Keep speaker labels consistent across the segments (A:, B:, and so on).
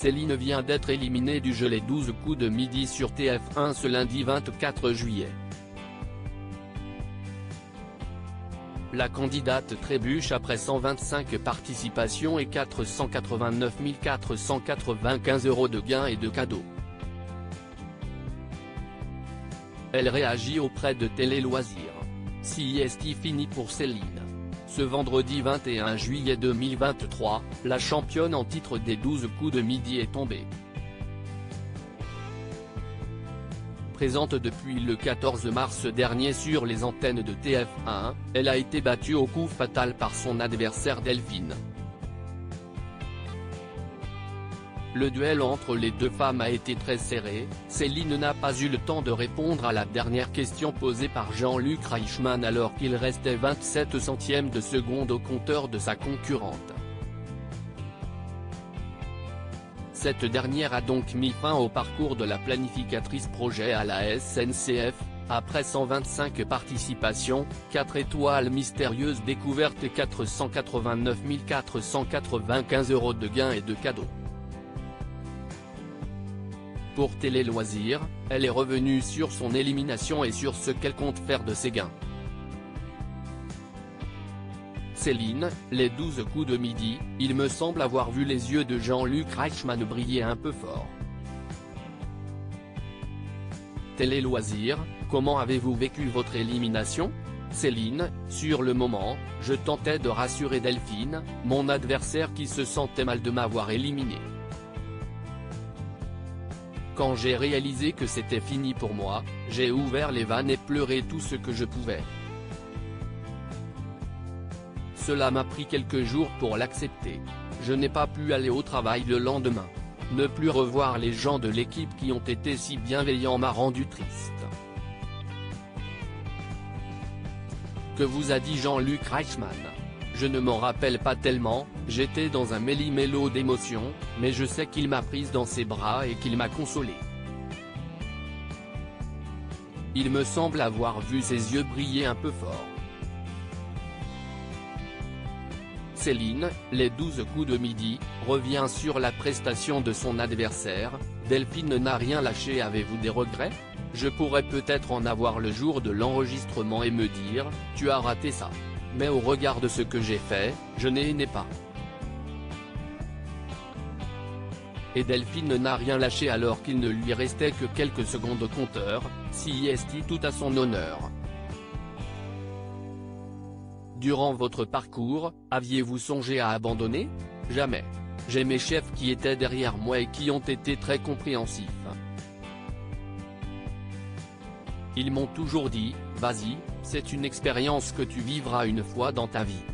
A: Céline vient d'être éliminée du jeu Les 12 coups de midi sur TF1 ce lundi 24 juillet. La candidate trébuche après 125 participations et 489 495 € de gains et de cadeaux. Elle réagit auprès de Télé Loisirs. CIST fini pour Céline. Ce vendredi 21 juillet 2023, la championne en titre des 12 coups de midi est tombée. Présente depuis le 14 mars dernier sur les antennes de TF1, elle a été battue au coup fatal par son adversaire Delphine. Le duel entre les deux femmes a été très serré, Céline n'a pas eu le temps de répondre à la dernière question posée par Jean-Luc Reichmann alors qu'il restait 27 centièmes de seconde au compteur de sa concurrente. Cette dernière a donc mis fin au parcours de la planificatrice projet à la SNCF, après 125 participations, 4 étoiles mystérieuses découvertes et 489 495 € de gains et de cadeaux. Pour Télé Loisirs, elle est revenue sur son élimination et sur ce qu'elle compte faire de ses gains. Céline, les 12 coups de midi, il me semble avoir vu les yeux de Jean-Luc Reichmann briller un peu fort. Télé Loisirs, comment avez-vous vécu votre élimination? Céline, sur le moment, je tentais de rassurer Delphine, mon adversaire qui se sentait mal de m'avoir éliminé. Quand j'ai réalisé que c'était fini pour moi, j'ai ouvert les vannes et pleuré tout ce que je pouvais. Cela m'a pris quelques jours pour l'accepter. Je n'ai pas pu aller au travail le lendemain. Ne plus revoir les gens de l'équipe qui ont été si bienveillants m'a rendu triste. Que vous a dit Jean-Luc Reichmann? Je ne m'en rappelle pas tellement, j'étais dans un méli-mélo d'émotions, mais je sais qu'il m'a prise dans ses bras et qu'il m'a consolée. Il me semble avoir vu ses yeux briller un peu fort. Céline, les 12 coups de midi, revient sur la prestation de son adversaire, Delphine n'a rien lâché. Avez-vous des regrets? Je pourrais peut-être en avoir le jour de l'enregistrement et me dire, tu as raté ça. Mais au regard de ce que j'ai fait, je n'ai pas. Et Delphine n'a rien lâché alors qu'il ne lui restait que quelques secondes au compteur, CIST tout à son honneur. Durant votre parcours, aviez-vous songé à abandonner? Jamais. J'ai mes chefs qui étaient derrière moi et qui ont été très compréhensifs. Ils m'ont toujours dit, vas-y, c'est une expérience que tu vivras une fois dans ta vie.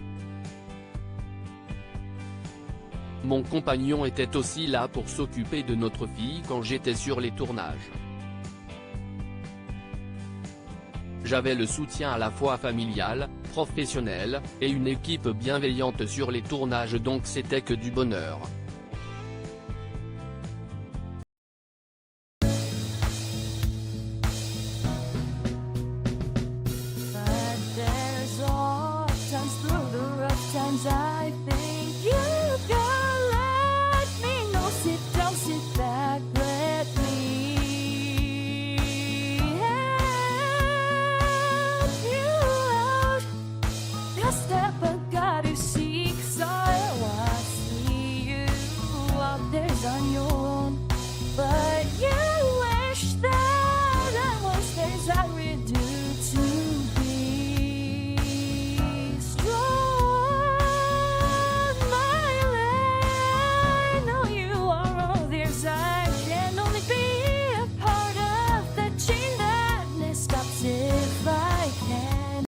A: Mon compagnon était aussi là pour s'occuper de notre fille quand j'étais sur les tournages. J'avais le soutien à la fois familial, professionnel, et une équipe bienveillante sur les tournages, donc c'était que du bonheur.
B: I think you can let me know. Sit down, sit back, let me help you out. Just step back, got to seek. So I see you out there on your